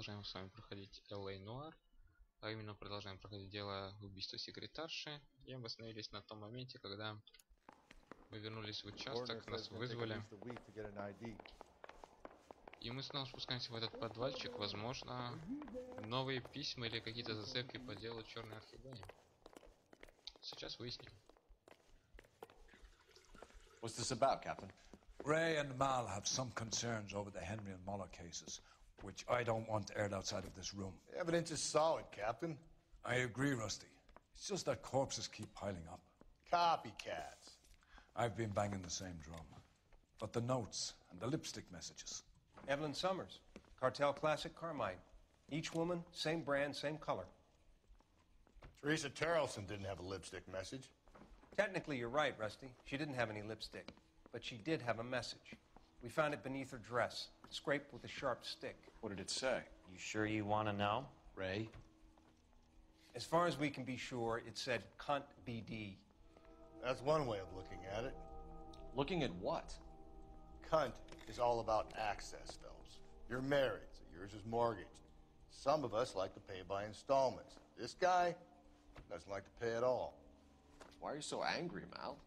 продолжаем с вами проходить LA Noire. А именно продолжаем проходить дело убийства секретарши. И мы остановились на том моменте, когда мы вернулись в участок, нас вызвали. И мы снова спускаемся в этот подвальчик. Возможно, новые письма или какие-то зацепки по делу черной орхидеи. Сейчас выясним. What's this about, Captain? Ray and Mal have some concerns over the Henry and Muller cases, which I don't want aired outside of this room. The evidence is solid, Captain. I agree, Rusty. It's just that corpses keep piling up. Copycats. I've been banging the same drum. But the notes and the lipstick messages. Evelyn Summers, Cartel Classic Carmine. Each woman, same brand, same color. Teresa Terrelson didn't have a lipstick message. Technically, you're right, Rusty. She didn't have any lipstick, but she did have a message. We found it beneath her dress, scraped with a sharp stick. What did it say? You sure you want to know? Ray? As far as we can be sure, it said cunt BD. That's one way of looking at it. Looking at what? Cunt is all about access, Phelps. You're married, so yours is mortgaged. Some of us like to pay by installments. This guy doesn't like to pay at all. Why are you so angry, Mal?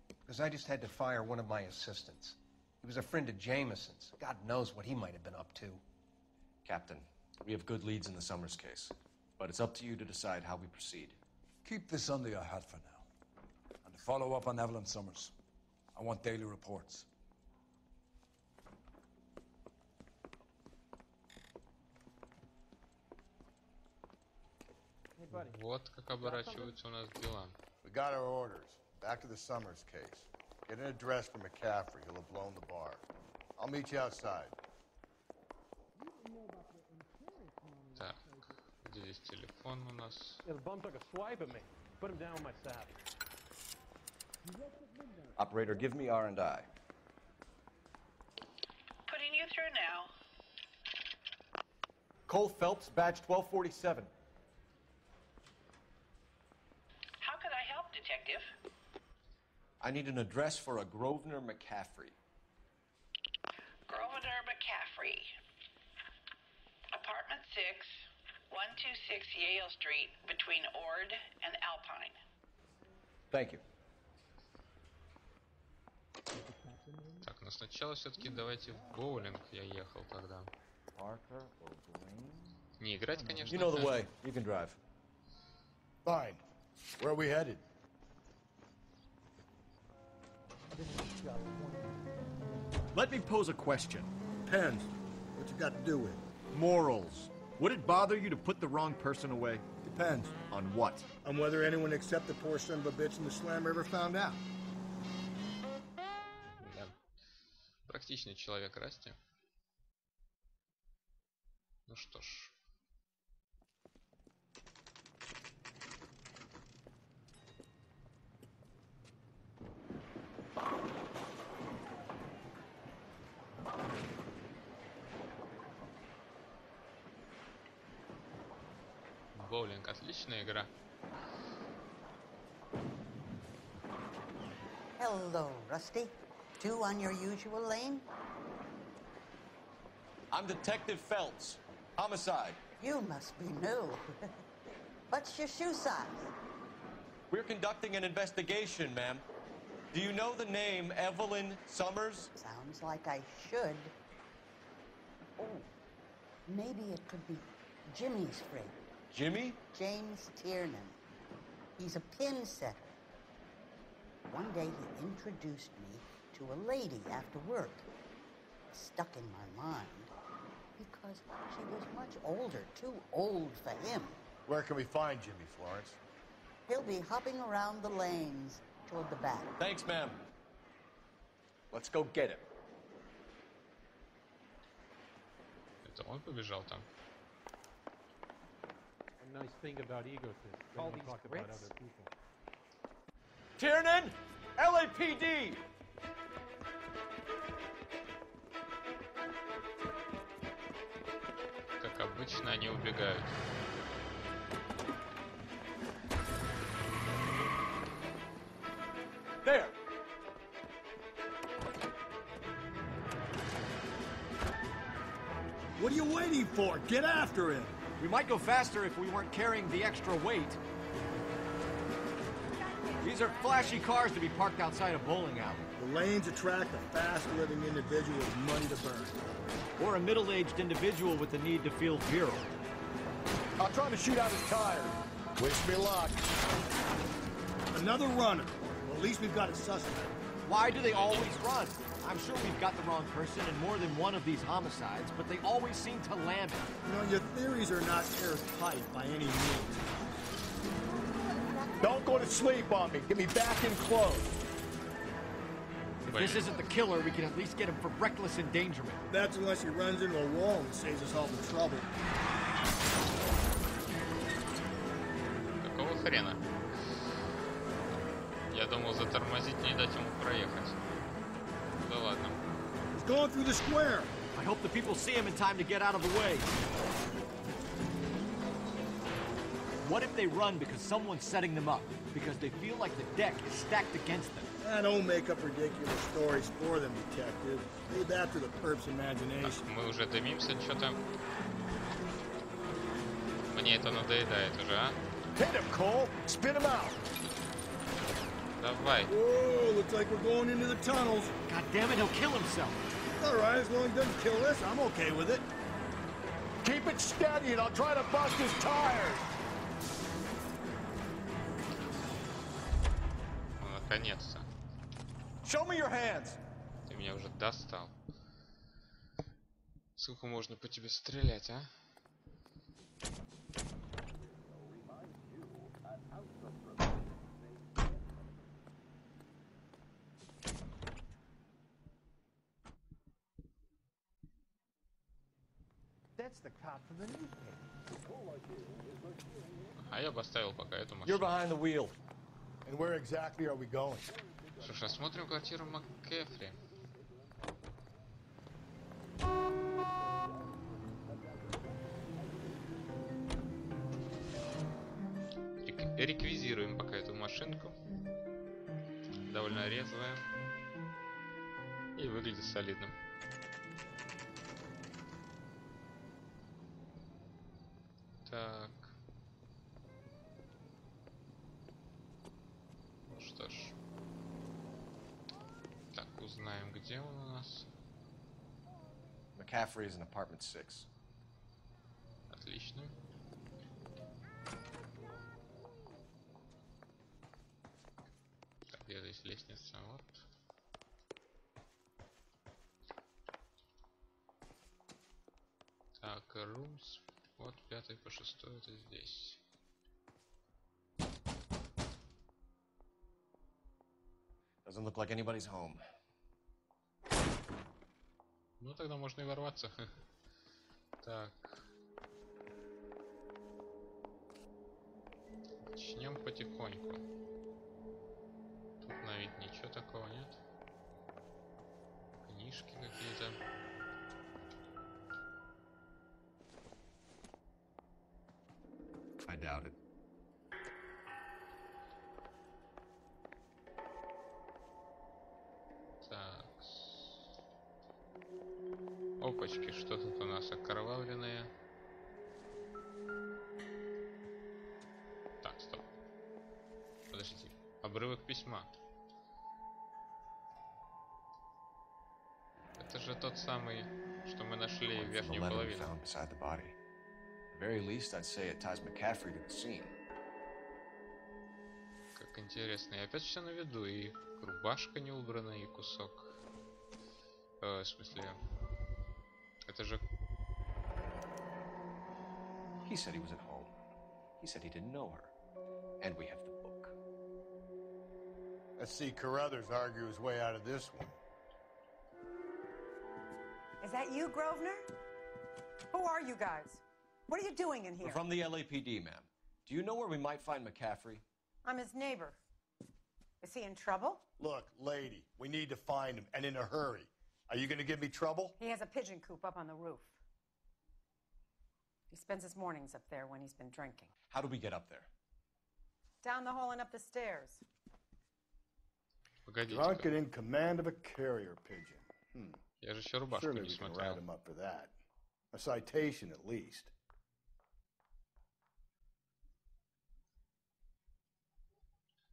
Because I just had to fire one of my assistants. He was a friend of Jameson's. God knows what he might have been up to. Captain, we have good leads in the Summers case, but it's up to you to decide how we proceed. Keep this under your hat for now. And to follow up on Evelyn Summers, I want daily reports. Вот как оборачиваются у нас дела. We got our orders. Back to the Summers case. Get an address for McCaffrey. He'll have blown the bar. I'll meet you outside. Так, где здесь телефон у нас? Yeah, the bum took a swipe at me. Put him down with my staff. Operator, give me R&I. Putting you through now. Cole Phelps, badge 1247. How could I help, Detective? I need an address for a Grosvenor McCaffrey. Grosvenor McCaffrey. Apartment 6, 126 Yale Street, between Ord and Alpine. Thank you. Так, но сначала все-таки давайте в боулинг я ехал тогда. Не играть, конечно. You know the way. You can drive. Fine. Where are we headed? Let me pose a question. Depends. What you got to do with it? Morals. Would it bother you to put the wrong person away? Depends. On what? On whether anyone except the poor son of a bitch in the slammer ever found out. Да. Практичный человек, Расти. Ну что ж. Боулинг, отличная игра. Hello, Rusty. Two on your usual lane? I'm Detective Phelps. Homicide. You must be new. What's your shoe size? We're conducting an investigation, ma'am. Do you know the name Evelyn Summers? Sounds like I should. Oh, maybe it could be Jimmy's friend. Jimmy? James Tiernan. He's a pin setter. One day he introduced me to a lady after work. Stuck in my mind because she was much older, too old for him. Where can we find Jimmy, Florence? He'll be hopping around the lanes toward the back. Thanks, ma'am. Let's go get him. Это он побежал там. A nice thing about egotism. All these talk about other people. Tiernan! LAPD! Как обычно, они убегают. There! What are you waiting for? Get after him! We might go faster if we weren't carrying the extra weight. These are flashy cars to be parked outside a bowling alley. The lanes attract a fast-living individual with money to burn. Or a middle-aged individual with the need to feel virile. I'll try to shoot out his tires. Wish me luck. Another runner. Well, at least we've got a suspect. Why do they always run? I'm sure we've got the wrong person in more than one of these homicides, but they always seem to land it. You know, your theories are not airtight by any means. Don't go to sleep on me. Get me back in close. If this isn't the killer, we can at least get him for reckless endangerment. That's unless he runs into a wall and saves us all the trouble. Какого хрена? Я думал затормозить, не дать ему проехать. Да ладно. He's going through the square. I hope the people see him in time to get out of the way. What if they run because someone's setting them up? Because they feel like the deck is stacked against them? Don't make up ridiculous stories for them, detective. Leave that to the perp's imagination. Мы уже дымимся, что-то. Мне это надоедает уже, а? Hit him, Cole. Spin him out. Давай. Whoa, looks like we're going into the tunnels. God damn it, he'll kill himself. All right, as long as he doesn't kill us, I'm okay with it. Keep it steady and I'll try to bust his tires. Ну, наконец-то. Show me your hands. Ты меня уже достал. Сколько можно по тебе стрелять, а? That's the cop from the newspaper. А я бы оставил пока эту You're машину. behind the wheel. And where exactly are we going? Что ж, осмотрим квартиру МакКефри. Реквизируем пока эту машинку. Довольно резвая. И выглядит солидно. Так. Ну что ж. Так, узнаем, где он у нас. McCaffrey is in apartment 6. Отлично. Так, где здесь лестница? Вот. Так, rooms. Вот 5 по 6 это здесь. Doesn't look like anybody's home. Ну тогда можно и ворваться. Так. Начнем потихоньку. Тут на вид ничего такого нет. Книжки какие-то. I doubt it. Так. Опачки, что тут у нас окровавленное? Так, стоп. Подождите. Обрывок письма. Это же тот самый, что мы нашли в верхнюю половину. Very least, I'd say it ties McCaffrey to the scene. Как интересно. И опять все на виду. И рубашка не убрана, и кусок. В смысле... Это же... He said he was at home. He said he didn't know her. And we have the book. Let's see Carruthers argue his way out of this one. Is that you, Grosvenor? Who are you guys? What are you doing in here? We're from the LAPD, ma'am. Do you know where we might find McCaffrey? I'm his neighbor. Is he in trouble? Look, lady, we need to find him, and in a hurry. Are you going to give me trouble? He has a pigeon coop up on the roof. He spends his mornings up there when he's been drinking. How do we get up there? Down the hall and up the stairs. Drunk and in command of a carrier pigeon. Я же еще рубашку Surely не we can смотрел. round him up for that. A citation, at least.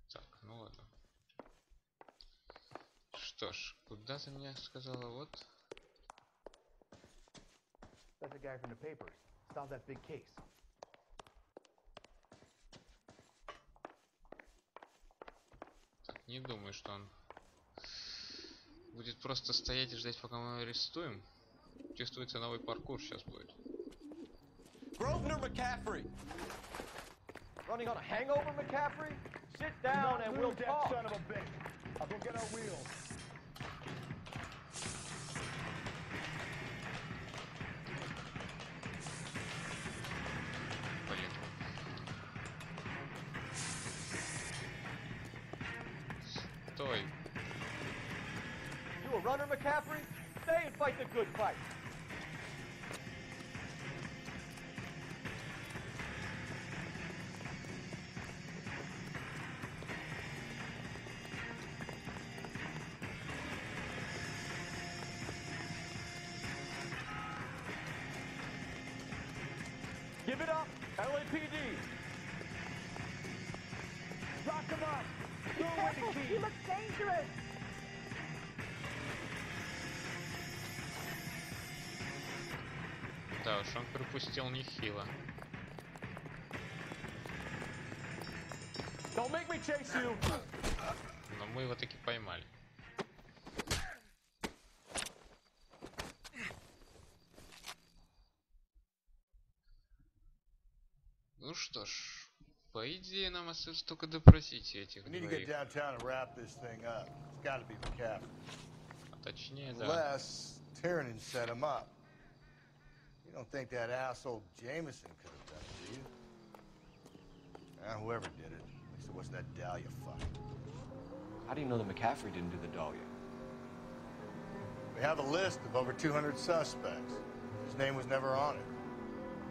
Так, ну ладно. Что ж, куда ты мне сказала? Вот. That's the guy from the papers. Solved that big case. Так, не думаю, что он будет просто стоять и ждать, пока мы его арестуем. Чувствуется, новый паркур сейчас будет. Grosvenor McCaffrey! Running on a hangover, McCaffrey? Sit down and we'll talk. Son of a bitch. I'll go get our wheels. Блин. Стой. You a runner, McCaffrey? Stay and fight the good fight. Give it up, LAPD. Lock him up. Be careful, he looks dangerous. Да уж, он пропустил нехило. Don't make me chase you. Но мы его таки поймали. Ну что ж, по идее нам остается только допросить этих We need to get двоих. downtown and wrap this thing up. It's gotta be McCaffrey. А точнее, да. Unless Tiernan set him up. You don't think that asshole Jameson could have done it, do you? Whoever did it. At least it wasn't that Dahlia fuck. How do you know that McCaffrey didn't do the Dahlia? We have a list of over 200 suspects. His name was never on it.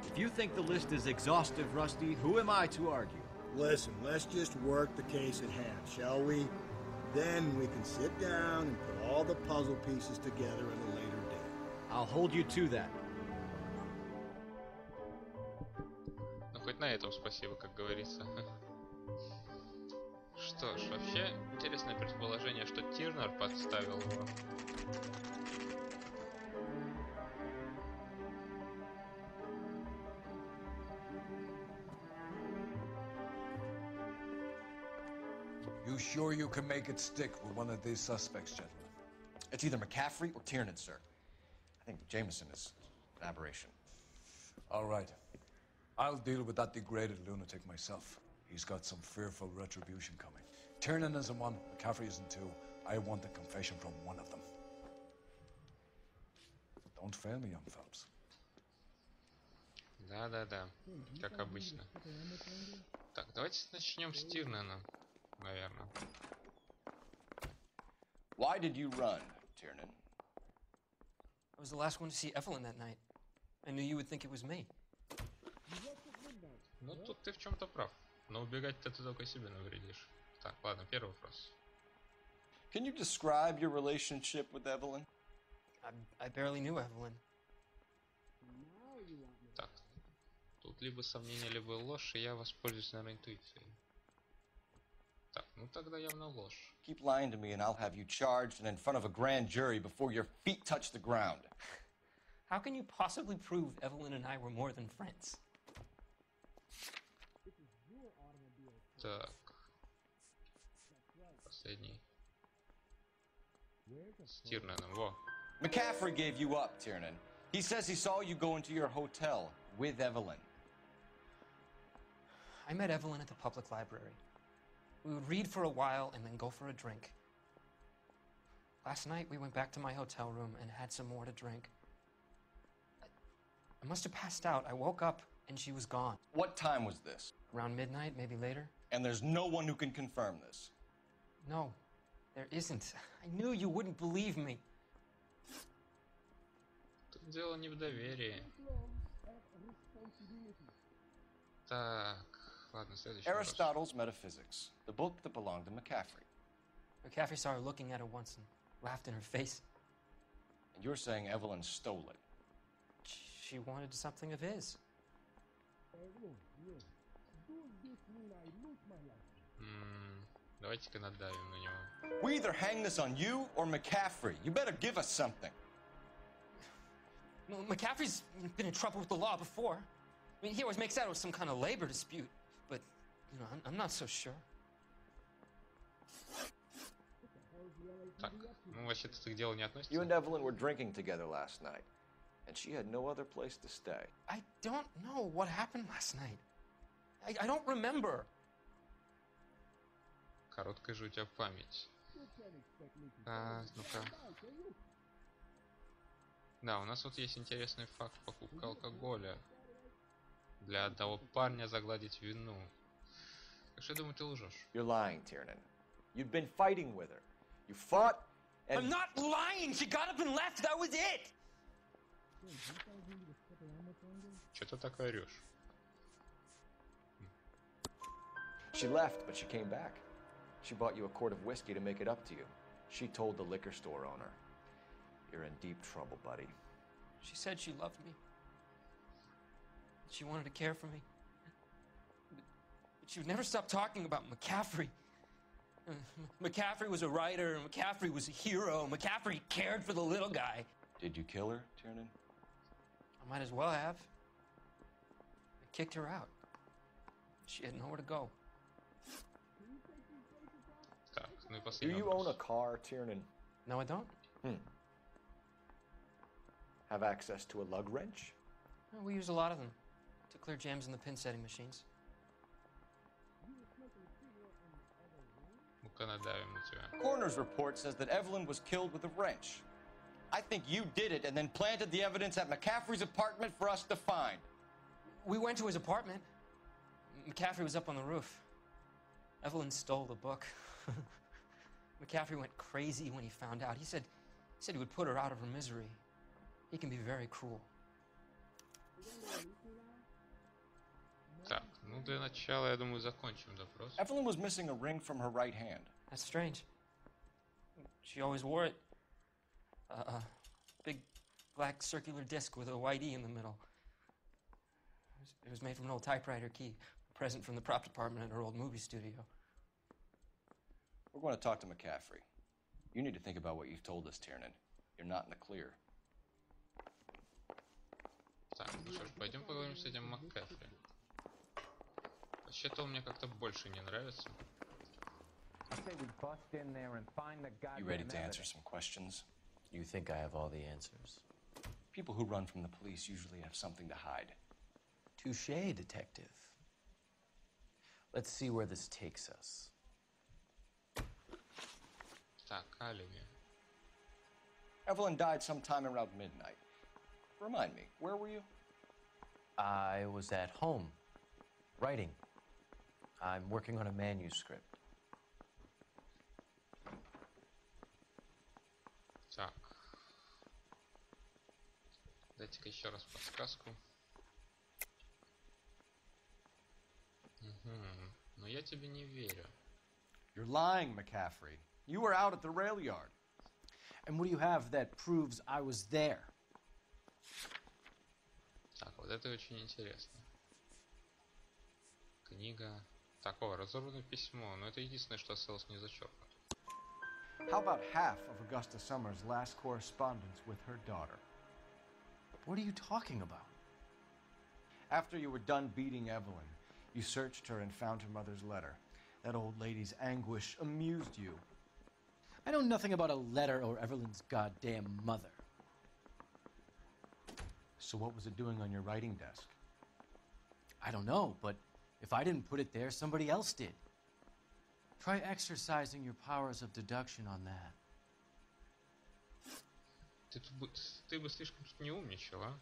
If you think the list is exhaustive, Rusty, who am I to argue? Listen, let's just work the case at hand, shall we? Then we can sit down and put all the puzzle pieces together at a later date. I'll hold you to that. Ну хоть на этом спасибо, как говорится. Что ж, вообще интересное предположение, что Тирнер подставил его. You sure you can make it stick with one of these suspects, gentlemen? It's either McCaffrey or Tiernan, sir. I think Jameson is an aberration. All right. I'll deal with that degraded lunatic myself. He's got some fearful retribution coming. Tiernan isn't one, McCaffrey isn't two. I want a confession from one of them. Don't fail me, young fellows. Да-да-да, как обычно. Так, давайте начнем с Тирнена, наверное. Why did you run, Tiernan? I was the last one to see Evelyn that night. I knew you would think it was me. Ну, тут ты в чем-то прав. Но убегать-то ты только себе навредишь. Так, ладно, первый вопрос. Can you describe your relationship with Evelyn? I barely knew Evelyn. Так, тут либо сомнение, либо ложь, и я воспользуюсь, наверное, интуицией. Так, ну тогда явно ложь. Keep lying to me and I'll have you charged and in front of a grand jury before your feet touch the ground. How can you possibly prove Evelyn and I were more than friends? Так. Последний. С Тирненом, во. McCaffrey gave you up, Tiernan. He says he saw you go into your hotel with Evelyn. I met Evelyn at the public library. We would read for a while and then go for a drink. Last night, we went back to my hotel room and had some more to drink. I must have passed out. I woke up and she was gone. What time was this? Around midnight, maybe later. And there's no one who can confirm this. No, there isn't. I knew you wouldn't believe me. Тут дело не в доверии. Так, ладно, следующий вопрос. Aristotle's Metaphysics, the book that belonged to McCaffrey. McCaffrey saw her looking at it once and laughed in her face. And you're saying Evelyn stole it. she wanted something of his. Давайте-ка надавим на него. We either hang this on you or McCaffrey. You better give us something. Well, McCaffrey's been in trouble with the law before. I mean, he always makes out it was some kind of labor dispute, but, you know, I'm not so sure. Так, ну вообще-то это к делу не относится. You and Evelyn were drinking together last night, and she had no other place to stay. I don't know what happened last night. I don't remember. Короткая же у тебя память. Ну-ка. Да, у нас вот есть интересный факт покупка алкоголя. Для одного парня загладить вину. Так что я думаю, ты лжешь. You're lying, Tiernan. You'd been fighting with her. You fought and... I'm not lying! She got up and left! That was it! Че ты так орешь? She left, but she came back. She bought you a quart of whiskey to make it up to you. She told the liquor store owner. You're in deep trouble, buddy. She said she loved me. She wanted to care for me. But she would never stop talking about McCaffrey. McCaffrey was a writer, McCaffrey was a hero, McCaffrey cared for the little guy. Did you kill her, Tiernan? I might as well have. I kicked her out. She had nowhere to go. Так, ну и Do последний you own a вопрос. car, Tiernan? No, I don't. Have access to a lug wrench? Well, we use a lot of them to clear jams in the pin setting machines. Ну-ка надавим на тебя. Coroner's report says that Evelyn was killed with a wrench. I think you did it and then planted the evidence at McCaffrey's apartment for us to find. We went to his apartment. McCaffrey was up on the roof. Evelyn stole the book. McCaffrey went crazy when he found out. He said he would put her out of her misery. He can be very cruel. Так, ну для начала, я думаю, закончим допрос. Evelyn was missing a ring from her right hand. That's strange. She always wore it. A big black circular disc with a white E in the middle. It was made from an old typewriter key, a present from the prop department at her old movie studio. We're going to talk to McCaffrey. You need to think about what you've told us, Tiernan. You're not in the clear. Так, ну что ж, пойдем поговорим с этим МакКафри. Вообще-то он мне как-то больше не нравится. You ready to answer some questions? You think I have all the answers? People who run from the police usually have something to hide. Touché, detective. Let's see where this takes us. Так, алиби. Evelyn died sometime around midnight. Remind me, where were you? I was at home, writing. I'm working on a manuscript. Так. Дайте-ка еще раз подсказку. Но я тебе не верю. You're lying, McCaffrey. You were out at the rail yard. And what do you have that proves I was there? Так, вот это очень интересно. Книга. Такого разорванное письмо, но это единственное, что осталось не зачеркнуто. How about half of Augusta Summers' last correspondence with her daughter? What are you talking about? After you were done beating Evelyn, you searched her and found her mother's letter. That old lady's anguish amused you. I know nothing about a letter or Evelyn's goddamn mother. So what was it doing on your writing desk? I don't know, but if I didn't put it there, somebody else did. Try exercising your powers of deduction on that. Ты бы слишком тут не умничал, а?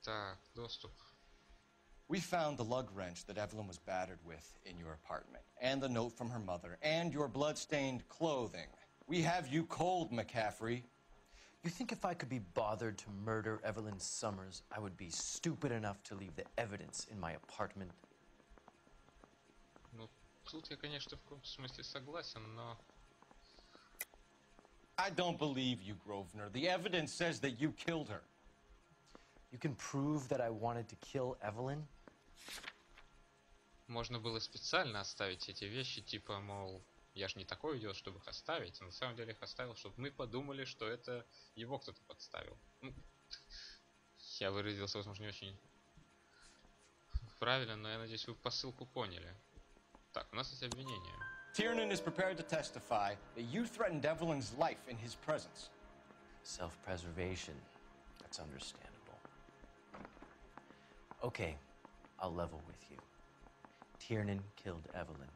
Так, доступ. We found the lug wrench that Evelyn was battered with in your apartment, and the note from her mother, and your blood-stained clothing. We have you cold, McCaffrey. You think if I could be bothered to murder Evelyn Summers, I would be stupid enough to leave the evidence in my apartment? Ну, тут я, конечно, в каком-то смысле согласен, но... I don't believe you, Grosvenor. The evidence says that you killed her. You can prove that I wanted to kill Evelyn? Можно было специально оставить эти вещи, типа, мол, я ж не такой идиот, чтобы их оставить. На самом деле их оставил, чтобы мы подумали, что это его кто-то подставил. Ну, я выразился, возможно, не очень правильно, но я надеюсь, вы посылку поняли. Так, у нас есть обвинение. Tiernan is prepared to testify that you threatened Evelyn's life in his presence. Self-preservation. That's understandable. Okay, I'll level with you. Tiernan killed Evelyn.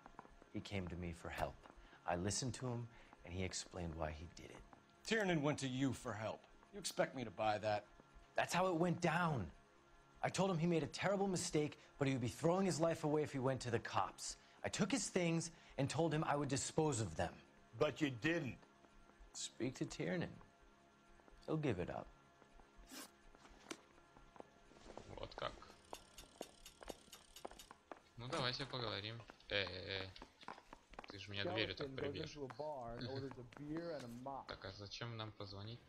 He came to me for help. I listened to him, and he explained why he did it. Tiernan went to you for help. You expect me to buy that? That's how it went down. I told him he made a terrible mistake, but he would be throwing his life away if he went to the cops. I took his things and told him I would dispose of them. But you didn't. Speak to Tiernan. He'll give it up. Вот как. Ну давайте поговорим. Ты же меня дверью так прибьешь. Так, а зачем нам позвонить?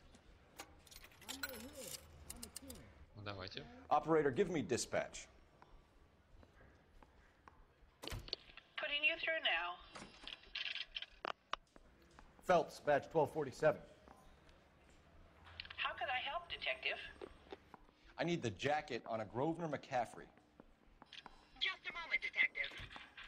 Ну давайте. Operator, give me dispatch. Putting you through now. Phelps, badge 1247. How could I help, Detective? I need the jacket on a Grosvenor McCaffrey. Just a moment, Detective.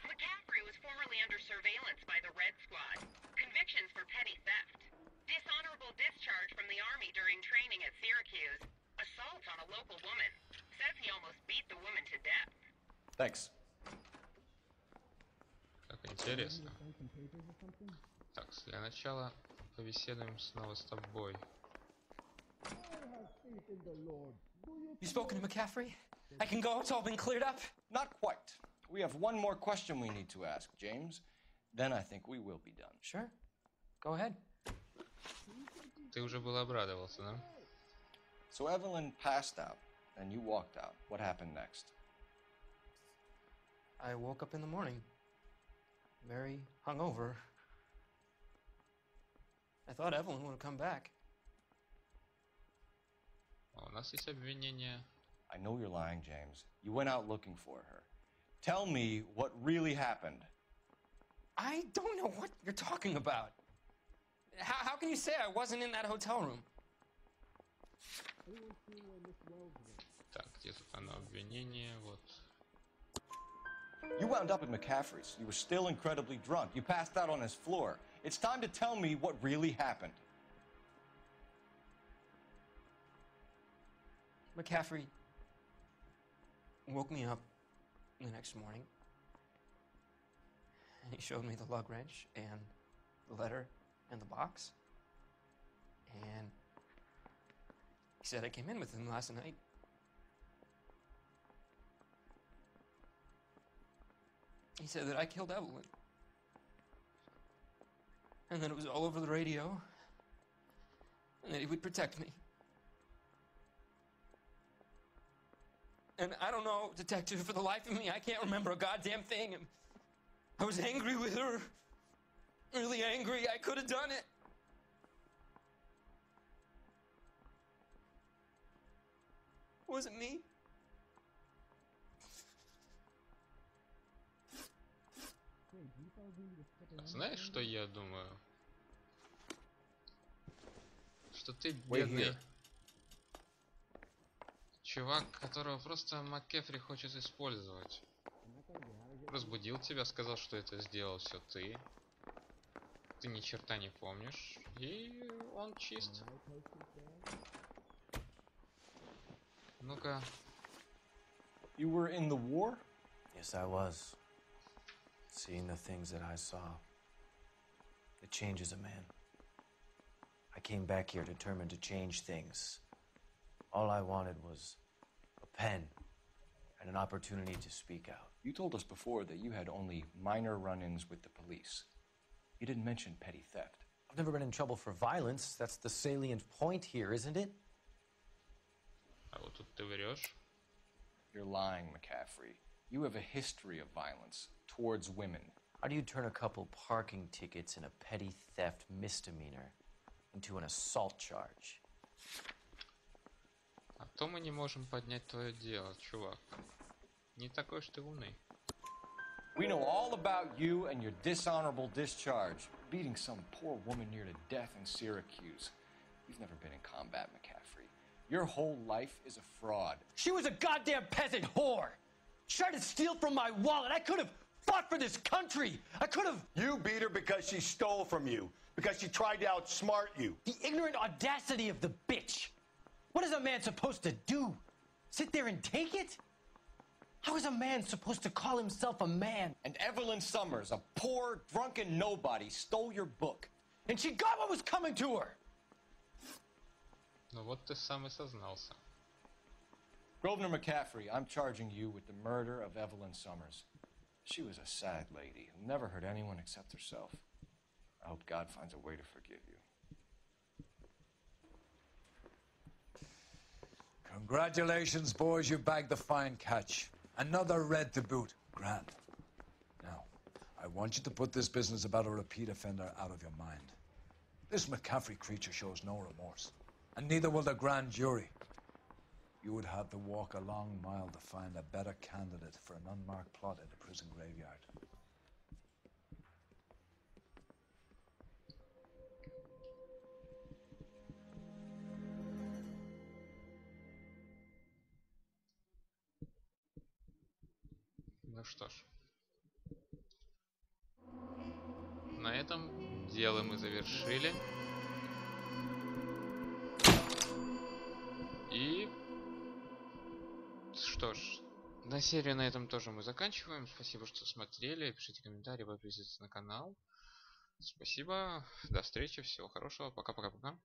McCaffrey was formerly under surveillance by the Red Squad. Convictions for petty theft. Dishonorable discharge from the Army during training at Syracuse. Assault on a local woman. Says he almost beat the woman to death. Thanks. Как интересно. Так, для начала побеседуем снова с тобой. You spoken to McCaffrey? I can go? It's all been cleared up? Not quite. We have one more question we need to ask, James. Then I think we will be done. Sure. Go ahead. Ты уже был обрадовался, да? So Evelyn passed out, and you walked out. What happened next? I woke up in the morning, very hungover. I thought Evelyn would have come back. У нас есть обвинение. I know you're lying, James. You went out looking for her. Tell me what really happened. I don't know what you're talking about. How can you say I wasn't in that hotel room? Так, где тут оно обвинение? Вот. You wound up at McCaffrey's. You were still incredibly drunk. You passed out on his floor. It's time to tell me what really happened. McCaffrey woke me up the next morning, and he showed me the lug wrench and the letter and the box, and he said I came in with him last night. He said that I killed Evelyn, and that it was all over the radio, and that he would protect me. And I don't know, Detective, for the life of me, I can't remember a goddamn thing. I was angry with her. Really angry. I could have done it. Was it me? Знаешь, что я думаю? Что ты бедный чувак, которого просто МакКефри хочет использовать. Разбудил тебя, сказал, что это сделал все ты. Ты ни черта не помнишь. И он чист. Ну-ка. You were in the war? Yes, I was. Seeing the things that I saw. It changes a man. I came back here determined to change things. All I wanted was a pen and an opportunity to speak out. You told us before that you had only minor run-ins with the police. You didn't mention petty theft. I've never been in trouble for violence. That's the salient point here, isn't it? А вот тут ты врешь. You're lying, McCaffrey. You have a history of violence towards women. How do you turn a couple parking tickets and a petty theft misdemeanor into an assault charge? А то мы не можем поднять твое дело, чувак. Не такой уж ты умный. We know all about you and your dishonorable discharge, beating some poor woman near to death in Syracuse. You've never been in combat, McCaffrey. Your whole life is a fraud. She was a goddamn peasant whore. She tried to steal from my wallet. I could have fought for this country. I could have. You beat her because she stole from you, because she tried to outsmart you. The ignorant audacity of the bitch. What is a man supposed to do? Sit there and take it? How is a man supposed to call himself a man? And Evelyn Summers, a poor, drunken nobody, stole your book. And she got what was coming to her. Ну вот ты сам и сознался. Grosvenor McCaffrey, I'm charging you with the murder of Evelyn Summers. She was a sad lady who never hurt anyone except herself. I hope God finds a way to forgive you. Congratulations, boys, you bagged the fine catch. Another red to boot. Grand. Now, I want you to put this business about a repeat offender out of your mind. This McCaffrey creature shows no remorse, and neither will the grand jury. You would have to walk a long mile to find a better candidate for an unmarked plot in a prison graveyard. Ну что ж. На этом дело мы завершили. И... Что ж, на серию на этом тоже мы заканчиваем. Спасибо, что смотрели. Пишите комментарии, подписывайтесь на канал. Спасибо. До встречи. Всего хорошего. Пока-пока-пока.